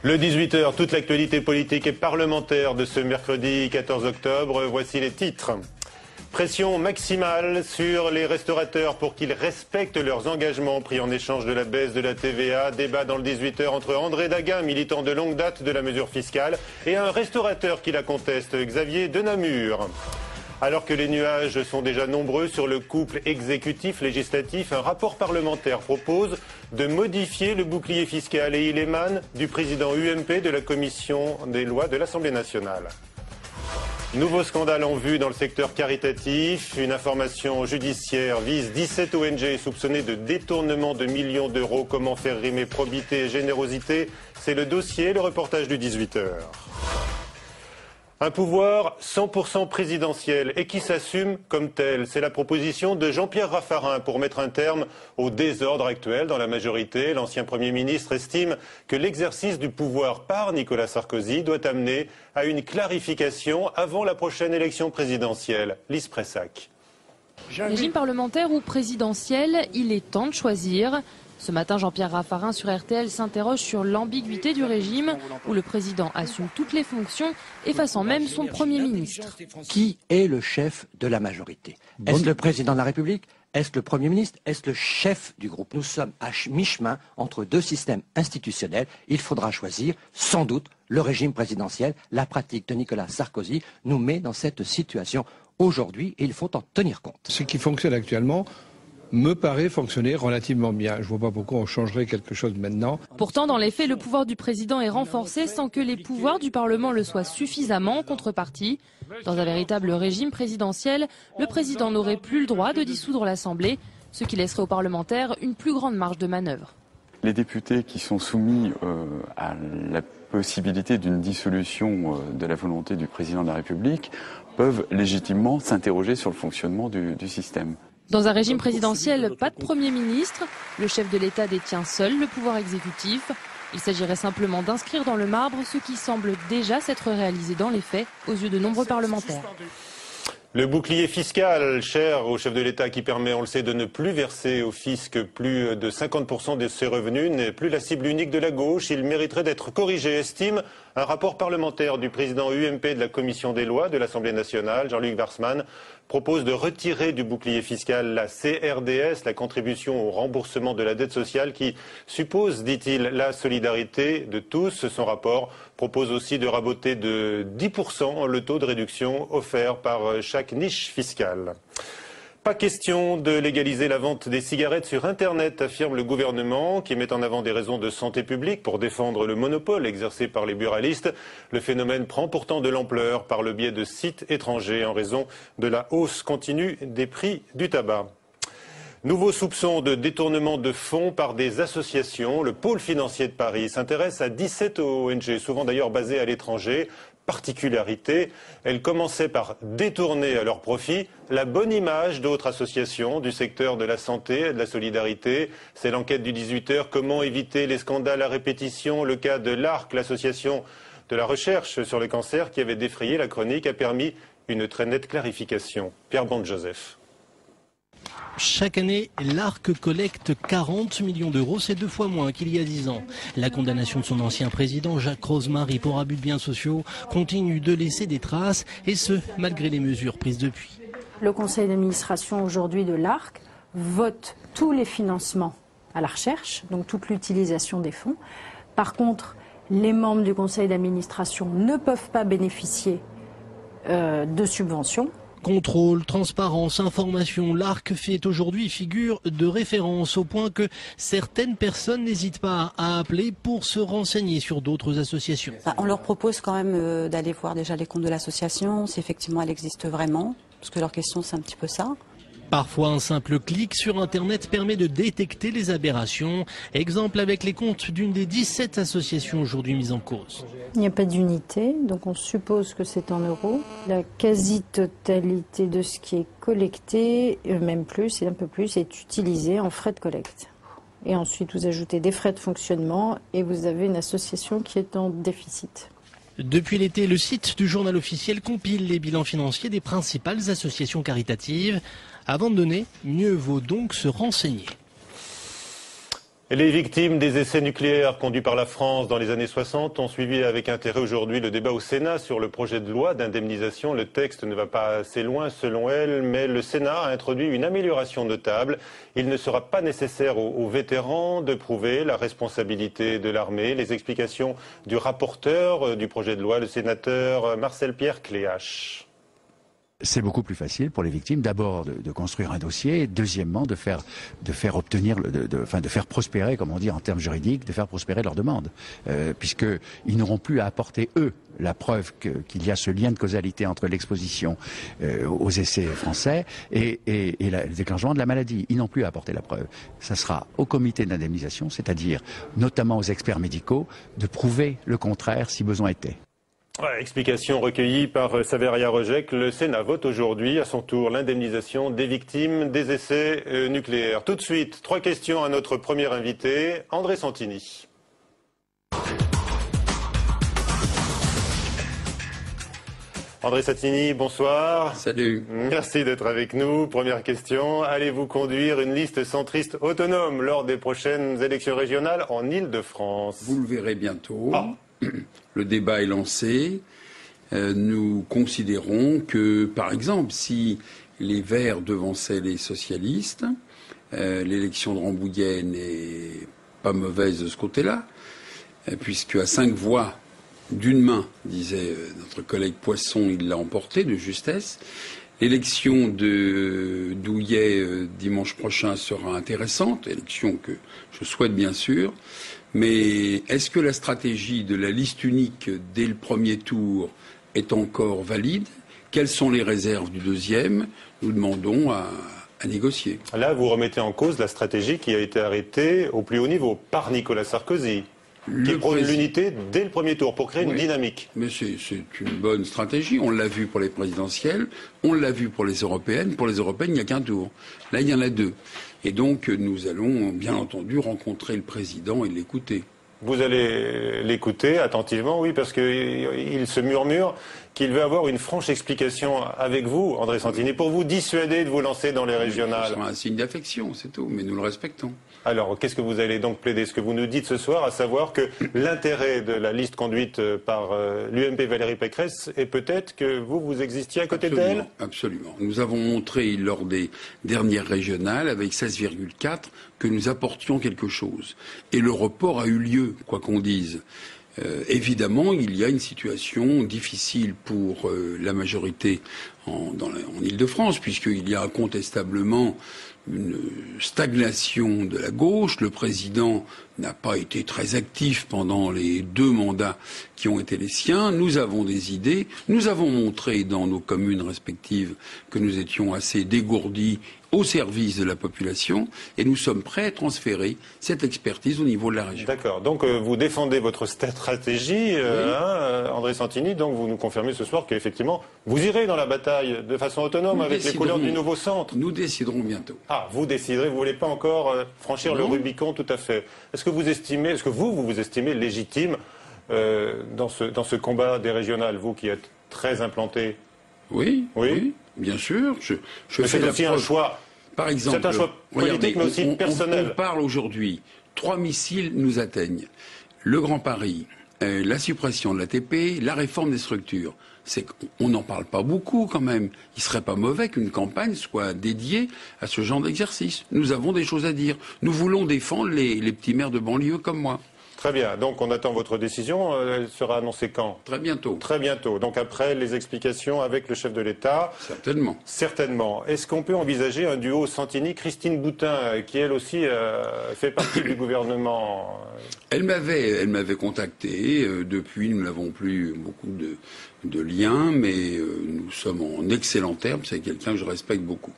Le 18h, toute l'actualité politique et parlementaire de ce mercredi 14 octobre. Voici les titres. Pression maximale sur les restaurateurs pour qu'ils respectent leurs engagements pris en échange de la baisse de la TVA. Débat dans le 18h entre André Daguin, militant de longue date de la mesure fiscale, et un restaurateur qui la conteste, Xavier de Namur. Alors que les nuages sont déjà nombreux sur le couple exécutif-législatif, un rapport parlementaire propose de modifier le bouclier fiscal et il émane du président UMP de la commission des lois de l'Assemblée nationale. Nouveau scandale en vue dans le secteur caritatif. Une information judiciaire vise 17 ONG soupçonnées de détournement de millions d'euros. Comment faire rimer probité et générosité? C'est le dossier, le reportage du 18h. Un pouvoir 100% présidentiel et qui s'assume comme tel. C'est la proposition de Jean-Pierre Raffarin pour mettre un terme au désordre actuel dans la majorité. L'ancien Premier ministre estime que l'exercice du pouvoir par Nicolas Sarkozy doit amener à une clarification avant la prochaine élection présidentielle. Lise Pressac. Régime parlementaire ou présidentiel, il est temps de choisir. Ce matin, Jean-Pierre Raffarin sur RTL s'interroge sur l'ambiguïté du régime où le président assume toutes les fonctions, effaçant même son Premier ministre. Qui est le chef de la majorité? Est-ce le président de la République? Est-ce le Premier ministre? Est-ce le chef du groupe? Nous sommes à mi-chemin entre deux systèmes institutionnels. Il faudra choisir, sans doute, le régime présidentiel. La pratique de Nicolas Sarkozy nous met dans cette situation aujourd'hui et il faut en tenir compte. Ce qui fonctionne actuellement me paraît fonctionner relativement bien. Je ne vois pas pourquoi on changerait quelque chose maintenant. Pourtant, dans les faits, le pouvoir du président est renforcé sans que les pouvoirs du Parlement le soient suffisamment en contrepartie. Dans un véritable régime présidentiel, le président n'aurait plus le droit de dissoudre l'Assemblée, ce qui laisserait aux parlementaires une plus grande marge de manœuvre. Les députés qui sont soumis à la possibilité d'une dissolution de la volonté du président de la République peuvent légitimement s'interroger sur le fonctionnement du système. Dans un régime présidentiel, pas de Premier ministre. Le chef de l'État détient seul le pouvoir exécutif. Il s'agirait simplement d'inscrire dans le marbre ce qui semble déjà s'être réalisé dans les faits aux yeux de nombreux parlementaires. Le bouclier fiscal, cher au chef de l'État, qui permet, on le sait, de ne plus verser au fisc plus de 50% de ses revenus, n'est plus la cible unique de la gauche. Il mériterait d'être corrigé, estime un rapport parlementaire du président UMP de la commission des lois de l'Assemblée nationale, Jean-Luc Warsmann, propose de retirer du bouclier fiscal la CRDS, la contribution au remboursement de la dette sociale qui suppose, dit-il, la solidarité de tous. Son rapport propose aussi de raboter de 10% le taux de réduction offert par chaque niche fiscale. Pas question de légaliser la vente des cigarettes sur Internet, affirme le gouvernement, qui met en avant des raisons de santé publique pour défendre le monopole exercé par les buralistes. Le phénomène prend pourtant de l'ampleur par le biais de sites étrangers en raison de la hausse continue des prix du tabac. Nouveau soupçon de détournement de fonds par des associations. Le pôle financier de Paris s'intéresse à 17 ONG, souvent d'ailleurs basées à l'étranger. Particularité, elles commençaient par détourner à leur profit la bonne image d'autres associations du secteur de la santé et de la solidarité. C'est l'enquête du 18h. Comment éviter les scandales à répétition? Le cas de l'ARC, l'association de la recherche sur le cancer qui avait défrayé la chronique, a permis une très nette clarification. Pierre Bande-Joseph. Chaque année, l'ARC collecte 40 millions d'euros, c'est 2 fois moins qu'il y a 10 ans. La condamnation de son ancien président, Jacques Rosemary, pour abus de biens sociaux, continue de laisser des traces, et ce, malgré les mesures prises depuis. Le conseil d'administration aujourd'hui de l'ARC vote tous les financements à la recherche, donc toute l'utilisation des fonds. Par contre, les membres du conseil d'administration ne peuvent pas bénéficier de subventions. Contrôle, transparence, information, l'ARC fait aujourd'hui figure de référence au point que certaines personnes n'hésitent pas à appeler pour se renseigner sur d'autres associations. On leur propose quand même d'aller voir déjà les comptes de l'association, si effectivement elle existe vraiment, parce que leur question c'est un petit peu ça. Parfois, un simple clic sur Internet permet de détecter les aberrations. Exemple avec les comptes d'une des 17 associations aujourd'hui mises en cause. Il n'y a pas d'unité, donc on suppose que c'est en euros. La quasi-totalité de ce qui est collecté, même plus et un peu plus, est utilisé en frais de collecte. Et ensuite, vous ajoutez des frais de fonctionnement et vous avez une association qui est en déficit. Depuis l'été, le site du journal officiel compile les bilans financiers des principales associations caritatives. Avant de donner, mieux vaut donc se renseigner. Les victimes des essais nucléaires conduits par la France dans les années 60 ont suivi avec intérêt aujourd'hui le débat au Sénat sur le projet de loi d'indemnisation. Le texte ne va pas assez loin selon elle, mais le Sénat a introduit une amélioration notable. Il ne sera pas nécessaire aux vétérans de prouver la responsabilité de l'armée. Les explications du rapporteur du projet de loi, le sénateur Marcel-Pierre Cléache. C'est beaucoup plus facile pour les victimes, d'abord de construire un dossier, deuxièmement de faire obtenir, de faire prospérer, comme on dit en termes juridiques, de faire prospérer leur demande, puisqu'ils n'auront plus à apporter eux la preuve qu'il y a ce lien de causalité entre l'exposition aux essais français et le déclenchement de la maladie. Ils n'ont plus à apporter la preuve. Ça sera au comité d'indemnisation, c'est-à-dire notamment aux experts médicaux, de prouver le contraire si besoin était. Explication recueillie par Saveria Rejec. Le Sénat vote aujourd'hui à son tour l'indemnisation des victimes des essais nucléaires. Tout de suite, 3 questions à notre premier invité, André Santini. André Santini, bonsoir. Salut. Merci d'être avec nous. Première question, allez-vous conduire une liste centriste autonome lors des prochaines élections régionales en Île-de-France? Vous le verrez bientôt. Ah. Le débat est lancé. Nous considérons que, par exemple, si les Verts devançaient les socialistes, l'élection de Rambouillet n'est pas mauvaise de ce côté-là, puisque à 5 voix d'une main, disait notre collègue Poisson, il l'a emporté de justesse. L'élection de Douillet dimanche prochain sera intéressante, élection que je souhaite bien sûr. Mais est-ce que la stratégie de la liste unique dès le premier tour est encore valide? Quelles sont les réserves du deuxième? Nous demandons à négocier. Là, vous remettez en cause la stratégie qui a été arrêtée au plus haut niveau par Nicolas Sarkozy, qui prône l'unité dès le premier tour pour créer une dynamique. Mais c'est une bonne stratégie. On l'a vu pour les présidentielles, on l'a vu pour les européennes. Pour les européennes, il n'y a qu'un tour. Là, il y en a 2. Et donc, nous allons, bien entendu, rencontrer le président et l'écouter. Vous allez l'écouter attentivement, oui, parce qu'il se murmure qu'il veut avoir une franche explication avec vous, André Santini, pour vous dissuader de vous lancer dans les régionales. Ce sera un signe d'affection, c'est tout, mais nous le respectons. Alors, qu'est-ce que vous allez donc plaider? Ce que vous nous dites ce soir, à savoir que l'intérêt de la liste conduite par l'UMP Valérie Pécresse est peut-être que vous existiez à côté d'elle? Absolument. Nous avons montré lors des dernières régionales, avec 16,4, que nous apportions quelque chose. Et le report a eu lieu, quoi qu'on dise. Évidemment, il y a une situation difficile pour la majorité en Île-de-France, puisqu'il y a incontestablement une stagnation de la gauche. Le président n'a pas été très actif pendant les 2 mandats qui ont été les siens. Nous avons des idées. Nous avons montré dans nos communes respectives que nous étions assez dégourdis au service de la population et nous sommes prêts à transférer cette expertise au niveau de la région. D'accord. Donc vous défendez votre stratégie, André Santini, donc vous nous confirmez ce soir qu'effectivement vous irez dans la bataille de façon autonome avec les couleurs du nouveau centre. Nous déciderons bientôt. Ah, vous déciderez, vous ne voulez pas encore franchir le Rubicon, tout à fait. Est-ce que vous estimez légitime dans ce combat des régionales, vous qui êtes très implanté? Oui, bien sûr. C'est aussi un choix. Par exemple, c'est un choix politique, mais aussi personnel. On parle aujourd'hui. 3 missiles nous atteignent. Le Grand Paris, la suppression de l'ATP, la réforme des structures. C'est qu'on n'en parle pas beaucoup quand même. Il serait pas mauvais qu'une campagne soit dédiée à ce genre d'exercice. Nous avons des choses à dire. Nous voulons défendre les petits maires de banlieue comme moi. Très bien. Donc on attend votre décision. Elle sera annoncée quand? Très bientôt. Très bientôt. Donc après les explications avec le chef de l'État. Certainement. Certainement. Est-ce qu'on peut envisager un duo Santini-Christine Boutin, qui elle aussi fait partie du gouvernement? Elle m'avait contacté. Depuis, nous n'avons plus beaucoup de liens, mais nous sommes en excellents termes. C'est quelqu'un que je respecte beaucoup.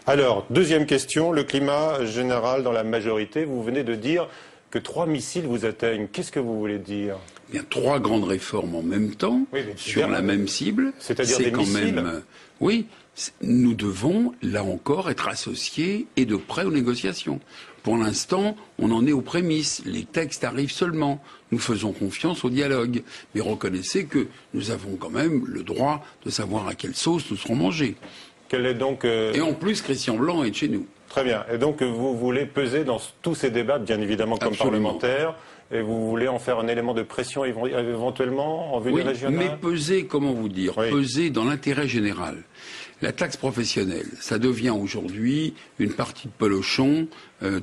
Alors, deuxième question. Le climat général dans la majorité. Vous venez de dire que 3 missiles vous atteignent. Qu'est-ce que vous voulez dire? Bien, 3 grandes réformes en même temps, sur la même cible. C'est-à-dire des missiles. Oui, nous devons, là encore, être associés et de près aux négociations. Pour l'instant, on en est aux prémices. Les textes arrivent seulement. Nous faisons confiance au dialogue. Mais reconnaissez que nous avons quand même le droit de savoir à quelle sauce nous serons mangés. Quelle est donc, Et en plus, Christian Blanc est de chez nous. Très bien. Et donc, vous voulez peser dans tous ces débats, bien évidemment, comme parlementaire, et vous voulez en faire un élément de pression éventuellement en vue du régional? Mais peser, comment vous dire, peser dans l'intérêt général. La taxe professionnelle, ça devient aujourd'hui une partie de pelochon,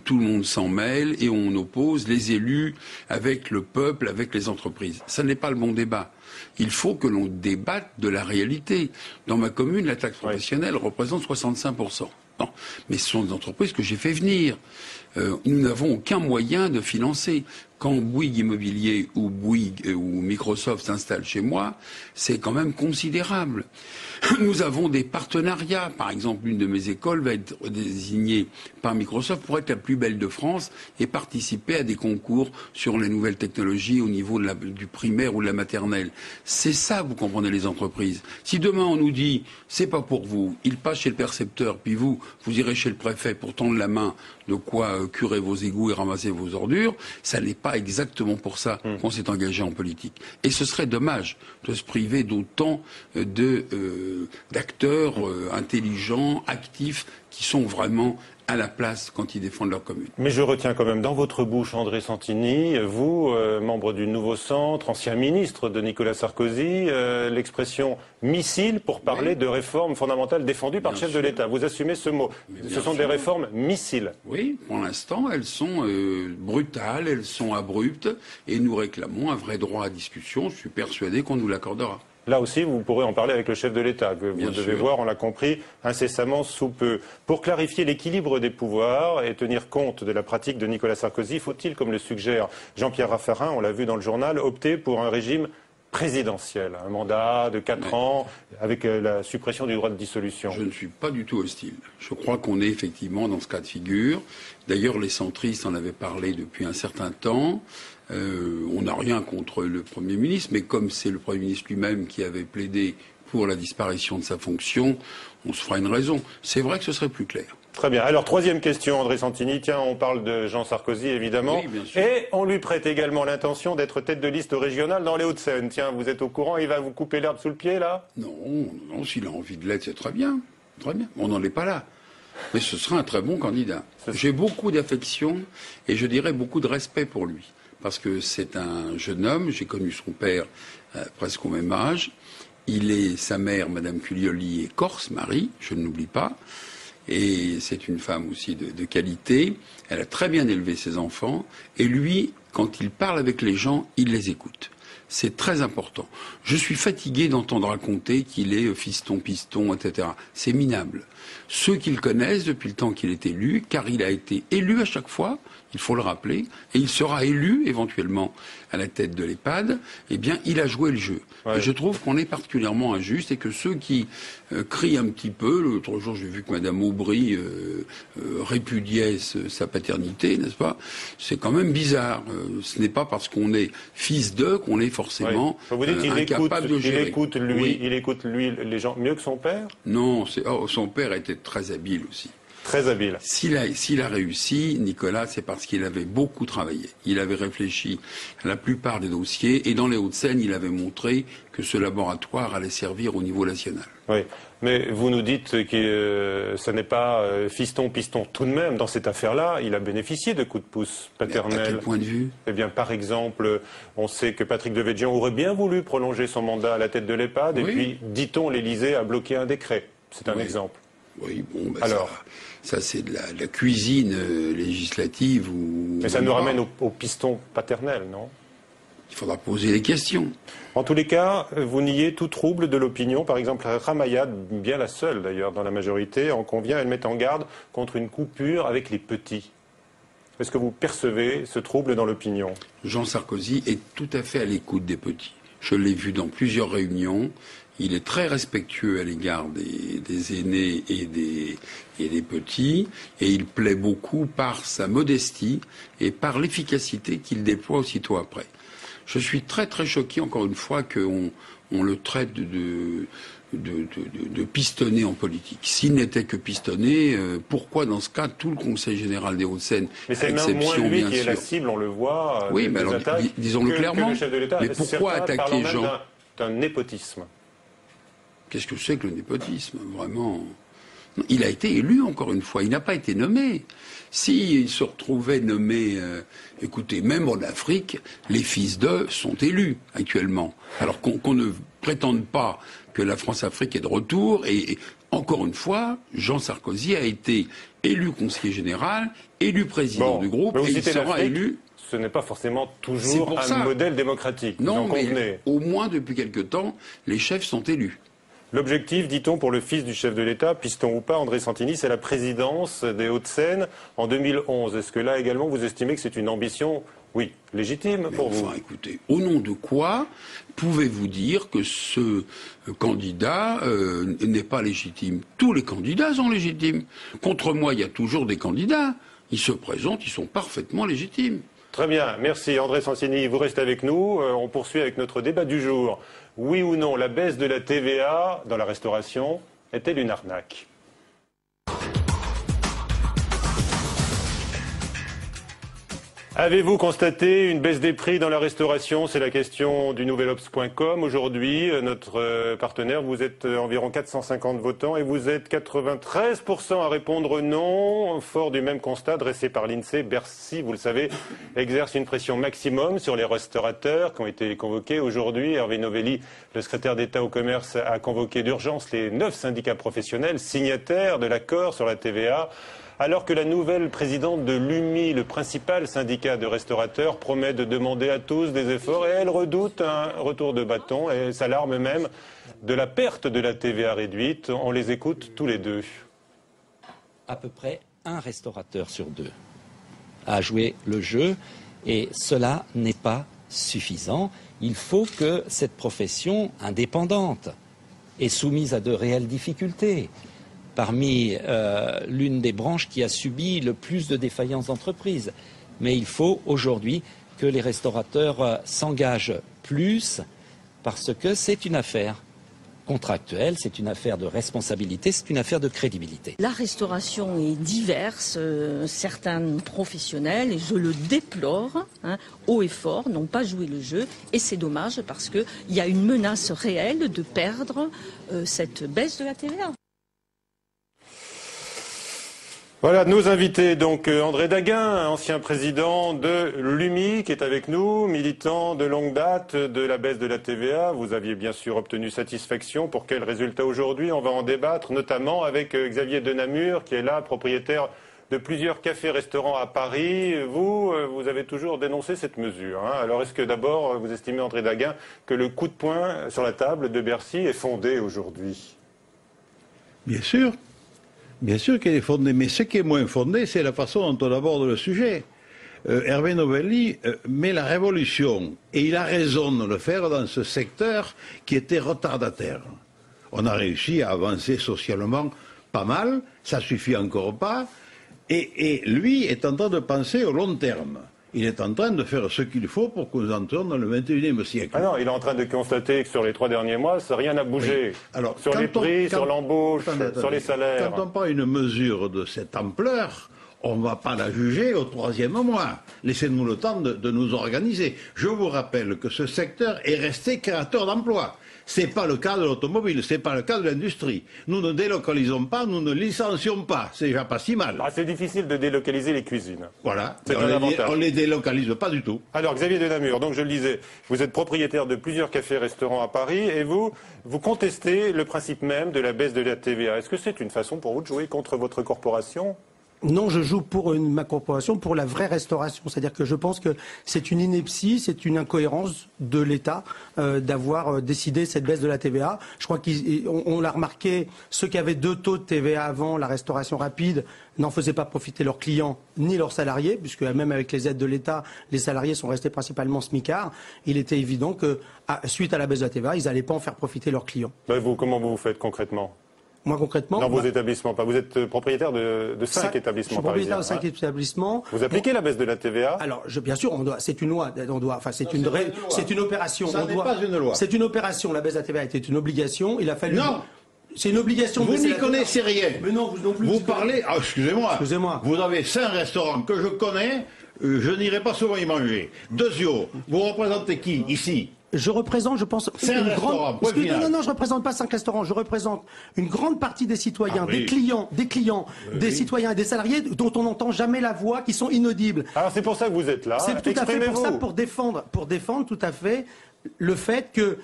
tout le monde s'en mêle et on oppose les élus avec le peuple, avec les entreprises. Ça n'est pas le bon débat. Il faut que l'on débatte de la réalité. Dans ma commune, la taxe professionnelle représente 65%. Non. Mais ce sont des entreprises que j'ai fait venir. Nous n'avons aucun moyen de financer. Quand Bouygues Immobilier ou Bouygues ou Microsoft s'installent chez moi, c'est quand même considérable. Nous avons des partenariats. Par exemple, une de mes écoles va être désignée par Microsoft pour être la plus belle de France et participer à des concours sur les nouvelles technologies au niveau du primaire ou de la maternelle. C'est ça, vous comprenez, les entreprises. Si demain on nous dit, c'est pas pour vous, il passe chez le percepteur, puis vous irez chez le préfet pour tendre la main de quoi curer vos égouts et ramasser vos ordures, ça n'est pas exactement pour ça qu'on s'est engagé en politique. Et ce serait dommage de se priver d'autant d'acteurs intelligents, actifs, qui sont vraiment à la place quand ils défendent leur commune. Mais je retiens quand même dans votre bouche, André Santini, vous, membre du Nouveau Centre, ancien ministre de Nicolas Sarkozy, l'expression missile pour parler de réformes fondamentales défendues par le chef de l'État. Vous assumez ce mot. Ce sont des réformes missiles. Oui, pour l'instant, elles sont brutales, elles sont abruptes, et nous réclamons un vrai droit à discussion. Je suis persuadé qu'on nous l'accordera. Là aussi, vous pourrez en parler avec le chef de l'État, que vous devez voir, on l'a compris, incessamment sous peu. Pour clarifier l'équilibre des pouvoirs et tenir compte de la pratique de Nicolas Sarkozy, faut-il, comme le suggère Jean-Pierre Raffarin, on l'a vu dans le journal, opter pour un régime présidentiel, un mandat de 4 ans avec la suppression du droit de dissolution? Je ne suis pas du tout hostile. Je crois qu'on est effectivement dans ce cas de figure. D'ailleurs, les centristes en avaient parlé depuis un certain temps. On n'a rien contre le Premier ministre, mais comme c'est le Premier ministre lui-même qui avait plaidé pour la disparition de sa fonction, on se fera une raison. C'est vrai que ce serait plus clair. Très bien. Alors, troisième question, André Santini. Tiens, on parle de Jean Sarkozy, évidemment. Oui, bien sûr. Et on lui prête également l'intention d'être tête de liste régionale dans les Hauts-de-Seine. Tiens, vous êtes au courant, il va vous couper l'herbe sous le pied, là? Non, s'il a envie de l'être, c'est très bien. Très bien. On n'en est pas là. Mais ce sera un très bon candidat. J'ai beaucoup d'affection et je dirais beaucoup de respect pour lui. Parce que c'est un jeune homme, j'ai connu son père presque au même âge. Sa mère, Madame Culioli, est corse, Marie, je ne l'oublie pas. Et c'est une femme aussi de qualité. Elle a très bien élevé ses enfants. Et lui, quand il parle avec les gens, il les écoute. C'est très important. Je suis fatigué d'entendre raconter qu'il est fiston, etc. C'est minable. Ceux qui le connaissent depuis le temps qu'il est élu, car il a été élu à chaque fois, il faut le rappeler, et il sera élu éventuellement à la tête de l'EHPAD, eh bien, il a joué le jeu. Ouais. Et je trouve qu'on est particulièrement injuste et que ceux qui crient un petit peu, l'autre jour j'ai vu que Madame Aubry répudiait sa paternité, n'est-ce pas? C'est quand même bizarre. Ce n'est pas parce qu'on est fils d'eux qu'on est forcément incapable de gérer. Il écoute lui les gens mieux que son père? Non, son père était très habile aussi. Très habile. S'il a réussi, Nicolas, c'est parce qu'il avait beaucoup travaillé. Il avait réfléchi à la plupart des dossiers et dans les Hauts-de-Seine, il avait montré que ce laboratoire allait servir au niveau national. Oui, mais vous nous dites que ce n'est pas fiston-piston. Tout de même, dans cette affaire-là, il a bénéficié de coups de pouce paternels. À quel point de vue? Eh bien, par exemple, on sait que Patrick Devedjian aurait bien voulu prolonger son mandat à la tête de l'EHPAD, et puis, dit-on, l'Élysée a bloqué un décret. C'est un exemple. Oui, bon, alors, ça c'est de la cuisine législative. Mais ça nous ramène au piston paternel, non? Il faudra poser des questions. En tous les cas, vous niez tout trouble de l'opinion. Par exemple, Ramayad, bien la seule d'ailleurs dans la majorité, en convient, elle met en garde contre une coupure avec les petits. Est-ce que vous percevez ce trouble dans l'opinion? Jean Sarkozy est tout à fait à l'écoute des petits. Je l'ai vu dans plusieurs réunions. Il est très respectueux à l'égard des aînés et des petits, et il plaît beaucoup par sa modestie et par l'efficacité qu'il déploie aussitôt après. Je suis très très choqué, encore une fois, qu'on le traite de pistonné en politique. S'il n'était que pistonné, pourquoi dans ce cas tout le Conseil général des Hauts-de-Seine, mais c'est même moins lui qui est la cible, on le voit. Oui, mais alors disons-le clairement. Mais pourquoi attaquer Jean? D'un népotisme. Qu'est-ce que c'est que le népotisme, vraiment? Il a été élu, encore une fois, il n'a pas été nommé. S'il se retrouvait nommé, écoutez, même en Afrique, les fils d'eux sont élus actuellement. Alors qu'on ne prétende pas que la France-Afrique est de retour. Et encore une fois, Jean Sarkozy a été élu conseiller général, élu président du groupe, et il sera élu. Ce n'est pas forcément toujours un modèle démocratique. Non, mais au moins depuis quelque temps, les chefs sont élus. L'objectif, dit-on, pour le fils du chef de l'État, piston ou pas, André Santini, c'est la présidence des Hauts-de-Seine en 2011. Est-ce que là également vous estimez que c'est une ambition, oui, légitime pour vous? Enfin, écoutez, au nom de quoi pouvez-vous dire que ce candidat n'est pas légitime? Tous les candidats sont légitimes. Contre moi, il y a toujours des candidats. Ils se présentent, ils sont parfaitement légitimes. Très bien, merci André Santini. Vous restez avec nous. On poursuit avec notre débat du jour. Oui ou non, la baisse de la TVA dans la restauration est-elle une arnaque ? Avez-vous constaté une baisse des prix dans la restauration? C'est la question du nouvelobs.com. Aujourd'hui, notre partenaire, vous êtes environ 450 votants et vous êtes 93% à répondre non. Fort du même constat dressé par l'INSEE, Bercy, vous le savez, exerce une pression maximum sur les restaurateurs qui ont été convoqués aujourd'hui. Hervé Novelli, le secrétaire d'État au commerce, a convoqué d'urgence les 9 syndicats professionnels signataires de l'accord sur la TVA. Alors que la nouvelle présidente de l'UMI, le principal syndicat de restaurateurs, promet de demander à tous des efforts et elle redoute un retour de bâton et s'alarme même de la perte de la TVA réduite. On les écoute tous les deux. À peu près un restaurateur sur deux a joué le jeu et cela n'est pas suffisant. Il faut que cette profession indépendante est soumise à de réelles difficultés. Parmi l'une des branches qui a subi le plus de défaillances d'entreprises. Mais il faut aujourd'hui que les restaurateurs s'engagent plus parce que c'est une affaire contractuelle, c'est une affaire de responsabilité, c'est une affaire de crédibilité. La restauration est diverse, certains professionnels, et je le déplore, haut et fort, n'ont pas joué le jeu et c'est dommage parce qu'il y a une menace réelle de perdre cette baisse de la TVA. Voilà, nos invités, donc André Daguin, ancien président de l'UMI, qui est avec nous, militant de longue date de la baisse de la TVA. Vous aviez bien sûr obtenu satisfaction. Pour quel résultat aujourd'hui? On va en débattre, notamment avec Xavier Denamur, qui est là, propriétaire de plusieurs cafés-restaurants à Paris. Vous avez toujours dénoncé cette mesure. Alors est-ce que d'abord, vous estimez, André Daguin, que le coup de poing sur la table de Bercy est fondé aujourd'hui? Bien sûr. Bien sûr qu'elle est fondée, mais ce qui est moins fondé, c'est la façon dont on aborde le sujet. Hervé Novelli met la révolution, et il a raison de le faire dans ce secteur qui était retardataire. On a réussi à avancer socialement pas mal, ça suffit encore pas, et lui est en train de penser au long terme. Il est en train de faire ce qu'il faut pour que nous entrions dans le XXIe siècle. Ah non, il est en train de constater que sur les 3 derniers mois, rien n'a bougé. Oui. Alors, sur les prix, sur l'embauche, sur les salaires. Quand on prend une mesure de cette ampleur, on ne va pas la juger au 3e mois. Laissez-nous le temps de nous organiser. Je vous rappelle que ce secteur est resté créateur d'emplois. Ce n'est pas le cas de l'automobile, ce n'est pas le cas de l'industrie. Nous ne délocalisons pas, nous ne licencions pas. C'est déjà pas si mal. Ah, c'est difficile de délocaliser les cuisines. Voilà. C'est un avantage. On ne les délocalise pas du tout. Alors, Xavier Denamur, donc je le disais, vous êtes propriétaire de plusieurs cafés-restaurants à Paris et vous contestez le principe même de la baisse de la TVA. Est-ce que c'est une façon pour vous de jouer contre votre corporation ? Non, je joue pour ma corporation, pour la vraie restauration. C'est-à-dire que je pense que c'est une ineptie, c'est une incohérence de l'État d'avoir décidé cette baisse de la TVA. Je crois qu'on l'a remarqué, ceux qui avaient 2 taux de TVA avant, la restauration rapide, n'en faisaient pas profiter leurs clients ni leurs salariés, puisque même avec les aides de l'État, les salariés sont restés principalement smicards. Il était évident que, suite à la baisse de la TVA, ils n'allaient pas en faire profiter leurs clients. Comment vous faites concrètement ? Moi, concrètement... Dans vos établissements, vous êtes propriétaire de 5 établissements parisiens. Je suis propriétaire de 5 établissements. Vous appliquez la baisse de la TVA? Alors, bien sûr, c'est une loi. C'est une opération. Ça n'est pas une loi. C'est une opération. La baisse de la TVA était une obligation. Il a fallu... Non. C'est une obligation. Vous n'y connaissez rien. Mais non, vous non plus. Vous parlez... Ah, excusez-moi. Vous avez 5 restaurants que je connais. Je n'irai pas souvent y manger. Dezio, vous représentez qui, ici? je représente, je pense, C'est un restaurant, point final. Non, je représente pas 5 restaurants. Je représente une grande partie des citoyens, des clients, des citoyens et des salariés dont on n'entend jamais la voix, qui sont inaudibles. Alors c'est pour ça que vous êtes là. C'est tout à fait pour ça, pour défendre tout à fait le fait que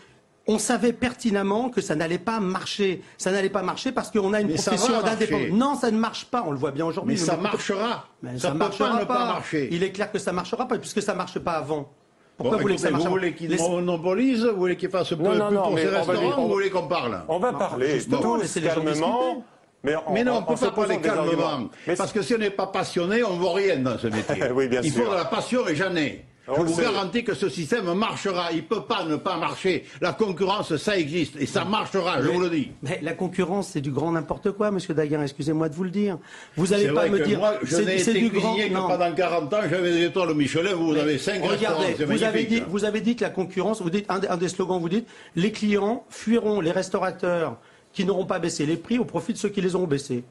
on savait pertinemment que ça n'allait pas marcher. Ça n'allait pas marcher parce qu'on a une profession d'indépendance. Non, ça ne marche pas. On le voit bien aujourd'hui. Mais ça marchera. Ça ne marchera pas. Il est clair que ça ne marchera pas puisque ça ne marche pas avant. Pourquoi vous voulez que ça marche? Vous voulez qu'il monopolise? Vous voulez qu'il fasse peu pour ces restaurants? Vous voulez qu'on parle? On va parler tous calmement. Mais non, on ne peut pas parler calmement. Parce que si on n'est pas passionné, on ne vaut rien dans ce métier. Oui, bien Il sûr. faut de la passion et j'en ai. Je vous garantis que ce système marchera. Il ne peut pas ne pas marcher. La concurrence, ça existe. Et ça marchera, je vous le dis. Mais la concurrence, c'est du grand n'importe quoi, monsieur Daguin. Excusez-moi de vous le dire. Vous n'allez pas me dire. Moi, je n'ai été cuisinier que pendant 40 ans. J'avais des étoiles Michelin. Vous avez 5 restaurants. Regardez, vous avez dit que la concurrence, vous dites, un des slogans, vous dites, les clients fuiront les restaurateurs qui n'auront pas baissé les prix au profit de ceux qui les auront baissés.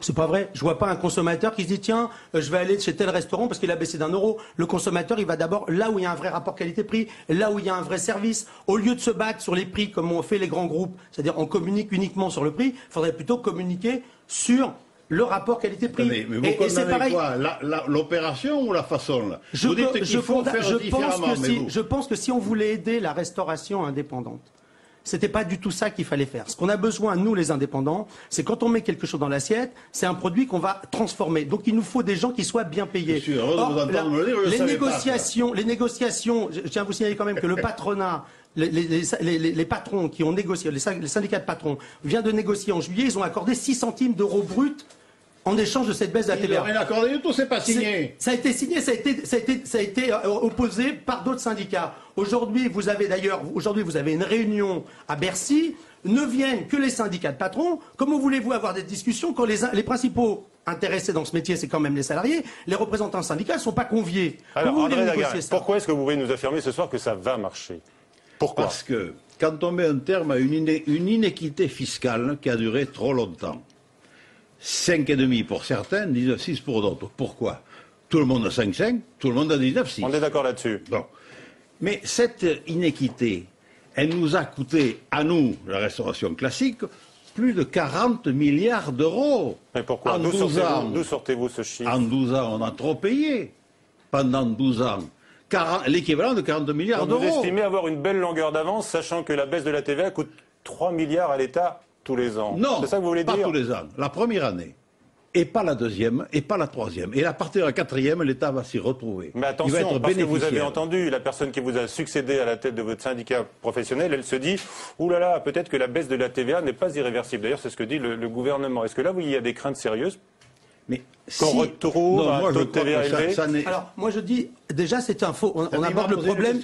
C'est pas vrai. Je vois pas un consommateur qui se dit tiens, je vais aller chez tel restaurant parce qu'il a baissé d'€1. Le consommateur, il va d'abord là où il y a un vrai rapport qualité-prix, là où il y a un vrai service. Au lieu de se battre sur les prix comme ont fait les grands groupes, c'est-à-dire on communique uniquement sur le prix, il faudrait plutôt communiquer sur le rapport qualité-prix. Mais vous condamnez quoi? L'opération ou la façon là? Vous dites qu'il faut faire différemment. Je pense que si on voulait aider la restauration indépendante, c'était pas du tout ça qu'il fallait faire. Ce qu'on a besoin, nous les indépendants, c'est quand on met quelque chose dans l'assiette, c'est un produit qu'on va transformer. Donc il nous faut des gens qui soient bien payés. Or, les négociations, je tiens à vous signaler quand même que le patronat, les patrons qui ont négocié, les syndicats de patrons, viennent de négocier en juillet, ils ont accordé 6 centimes d'euros bruts en échange de cette baisse de la TVA. Ils n'ont rien accordé du tout, c'est pas signé. Ça a été signé, ça a été opposé par d'autres syndicats. Aujourd'hui, vous avez une réunion à Bercy, ne viennent que les syndicats de patrons. Comment voulez-vous avoir des discussions quand les principaux intéressés dans ce métier, c'est quand même les salariés, les représentants syndicaux ne sont pas conviés? Alors, André Daguin, pourquoi est-ce que vous pouvez nous affirmer ce soir que ça va marcher? Pourquoi? Parce que quand on met un terme à une inéquité fiscale qui a duré trop longtemps, 5,5 pour certains, 19,6 pour d'autres. Pourquoi? Tout le monde a 5,5, tout le monde a 19,6. On est d'accord là-dessus. Bon. Mais cette inéquité, elle nous a coûté, à nous, la restauration classique, plus de 40 milliards d'euros. Mais pourquoi? D'où sortez-vous ce chiffre? En 12 ans, on a trop payé. Pendant 12 ans. L'équivalent de 40 milliards d'euros. Vous estimez avoir une belle longueur d'avance, sachant que la baisse de la TVA coûte 3 milliards à l'État tous les ans. Non, c'est ça que vous voulez dire? Pas tous les ans. La première année. Et pas la deuxième, et pas la troisième. Et à partir de la quatrième, l'État va s'y retrouver. Mais attention, parce que vous avez entendu la personne qui vous a succédé à la tête de votre syndicat professionnel, elle se dit « Ouh là là, peut-être que la baisse de la TVA n'est pas irréversible ». D'ailleurs, c'est ce que dit le gouvernement. Est-ce que là, il y a des craintes sérieuses qu'on retrouve un taux de TVA élevé? Alors, moi je dis, déjà c'est un faux. On aborde le problème.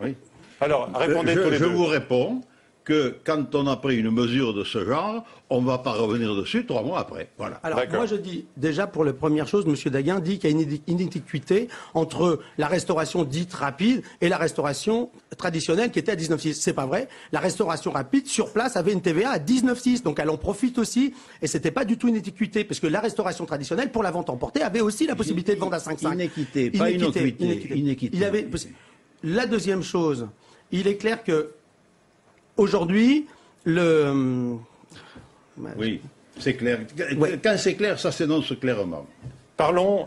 Oui. Alors, répondez tous les deux. Je vous réponds que quand on a pris une mesure de ce genre, on ne va pas revenir dessus 3 mois après. Voilà. Alors moi je dis, déjà pour la première chose, M. Daguin dit qu'il y a une inéquité entre la restauration dite rapide et la restauration traditionnelle qui était à 19,6. C'est pas vrai. La restauration rapide sur place avait une TVA à 19,6. Donc elle en profite aussi. Et c'était pas du tout une inéquité, parce que la restauration traditionnelle, pour la vente emportée, avait aussi la possibilité de vendre à 5,5. Inéquité, pas inéquité. Il avait... La deuxième chose, il est clair que aujourd'hui, oui, c'est clair. Quand c'est clair, ça s'énonce clairement. Parlons,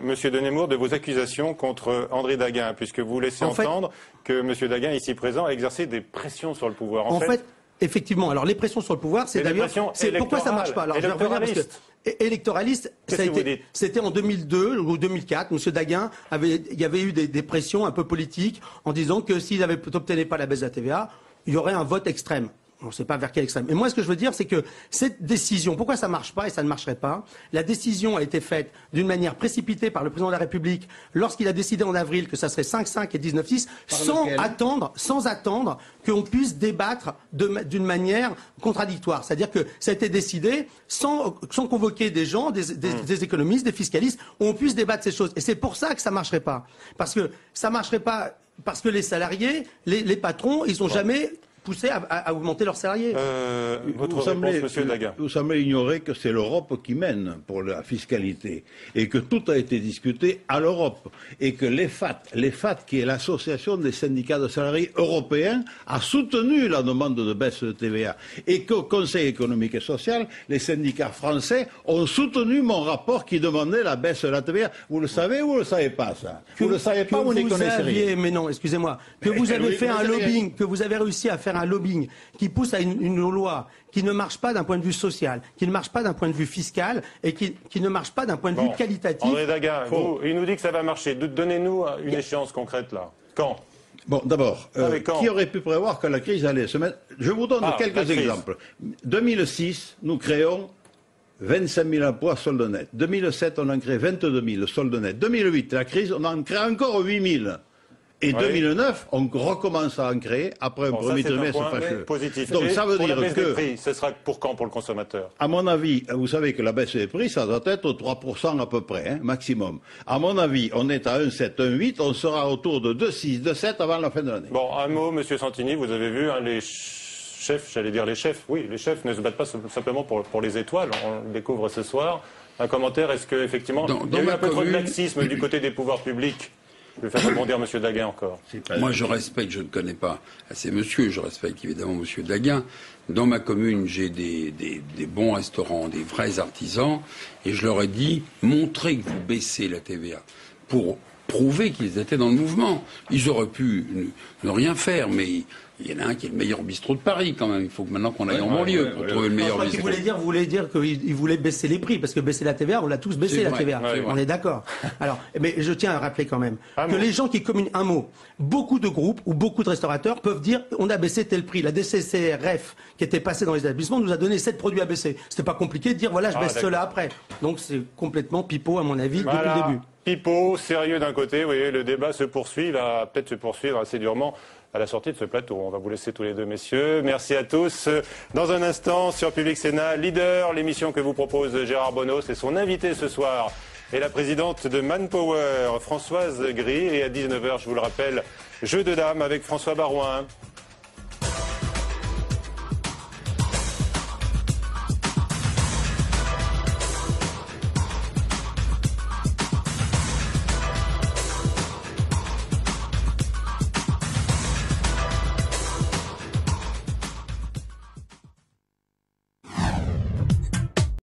Monsieur de Nemours, de vos accusations contre André Daguin, puisque vous laissez entendre que Monsieur Daguin, ici présent, a exercé des pressions sur le pouvoir. En fait, effectivement, alors les pressions sur le pouvoir, c'est d'ailleurs... Pourquoi ça ne marche pas? Alors, je vais revenir parce que électoraliste, c'était en 2002 ou 2004. M. Daguin il y avait eu des pressions un peu politiques en disant que s'il n'obtenait pas la baisse de la TVA, il y aurait un vote extrême. On ne sait pas vers quel extrême. Et moi, ce que je veux dire, c'est que cette décision, pourquoi ça ne marche pas et ça ne marcherait pas? La décision a été faite d'une manière précipitée par le président de la République lorsqu'il a décidé en avril que ça serait 5,5 et 19,6, sans attendre qu'on puisse débattre d'une manière contradictoire. C'est-à-dire que ça a été décidé sans convoquer des gens, des économistes, des fiscalistes, où on puisse débattre ces choses. Et c'est pour ça que ça ne marcherait pas. Parce que ça ne marcherait pas. Parce que les salariés, les patrons, ils n'ont jamais poussés à augmenter leurs salariés. Votre réponse, Monsieur Daguin. Vous semblez ignorer que c'est l'Europe qui mène pour la fiscalité et que tout a été discuté à l'Europe et que l'EFAT, qui est l'association des syndicats de salariés européens, a soutenu la demande de baisse de TVA et qu'au Conseil économique et social, les syndicats français ont soutenu mon rapport qui demandait la baisse de la TVA. Vous le savez ou vous ne le savez pas, ça? Vous ne le savez pas, vous n'y connaissez rien. Mais non, excusez-moi. Que vous avez fait un lobbying, que vous avez réussi à faire un lobbying qui pousse à une loi qui ne marche pas d'un point de vue social, qui ne marche pas d'un point de vue fiscal et qui ne marche pas d'un point de vue qualitatif. André Daguin, il nous dit que ça va marcher. Donnez-nous une échéance concrète là. Quand? Bon, d'abord, qui aurait pu prévoir que la crise allait se mettre? Je vous donne quelques exemples. 2006, nous créons 25 000 emplois solde net. 2007, on en crée 22 000 solde net. 2008, la crise, on en crée encore 8 000. Et 2009, on recommence à en créer après un premier trimestre fâcheux. Positif. Donc ça veut dire la baisse que des prix, ce sera pour quand pour le consommateur? À mon avis, vous savez que la baisse des prix, ça doit être 3% à peu près, maximum. À mon avis, on est à 1,7, 1,8, on sera autour de 2,6, 2,7 avant la fin de l'année. Bon, un mot, Monsieur Santini, vous avez vu les chefs, j'allais dire les chefs, oui, les chefs ne se battent pas simplement pour les étoiles, on le découvre ce soir. Un commentaire, est-ce qu'effectivement, il y a eu un peu trop de laxisme du côté des pouvoirs publics? Je vais faire rebondir M. Daguin encore. Moi, je respecte, je ne connais pas assez monsieur, je respecte évidemment M. Daguin. Dans ma commune, j'ai des bons restaurants, des vrais artisans, et je leur ai dit, montrez que vous baissez la TVA pour prouver qu'ils étaient dans le mouvement. Ils auraient pu ne rien faire, mais il y en a un qui est le meilleur bistrot de Paris quand même. Il faut que maintenant qu'on aille en banlieue pour trouver le meilleur bistrot. Vous voulez dire qu'il voulait baisser les prix, parce que baisser la TVA, on l'a tous baissé la TVA. On est d'accord. Alors, mais je tiens à rappeler quand même que les gens qui communiquent un mot, beaucoup de groupes ou beaucoup de restaurateurs peuvent dire on a baissé tel prix. La DCCRF qui était passée dans les établissements nous a donné 7 produits à baisser. C'était pas compliqué de dire voilà je baisse cela après. Donc c'est complètement pipeau à mon avis depuis le début. Pipeau, sérieux d'un côté, vous voyez, le débat se poursuit, va peut-être se poursuivre assez durement à la sortie de ce plateau. On va vous laisser tous les deux, messieurs. Merci à tous. Dans un instant, sur Public Sénat, Leader, l'émission que vous propose Gérard Bonos et son invité ce soir est la présidente de Manpower, Françoise Gris. Et à 19h, je vous le rappelle, Jeu de dames avec François Barouin.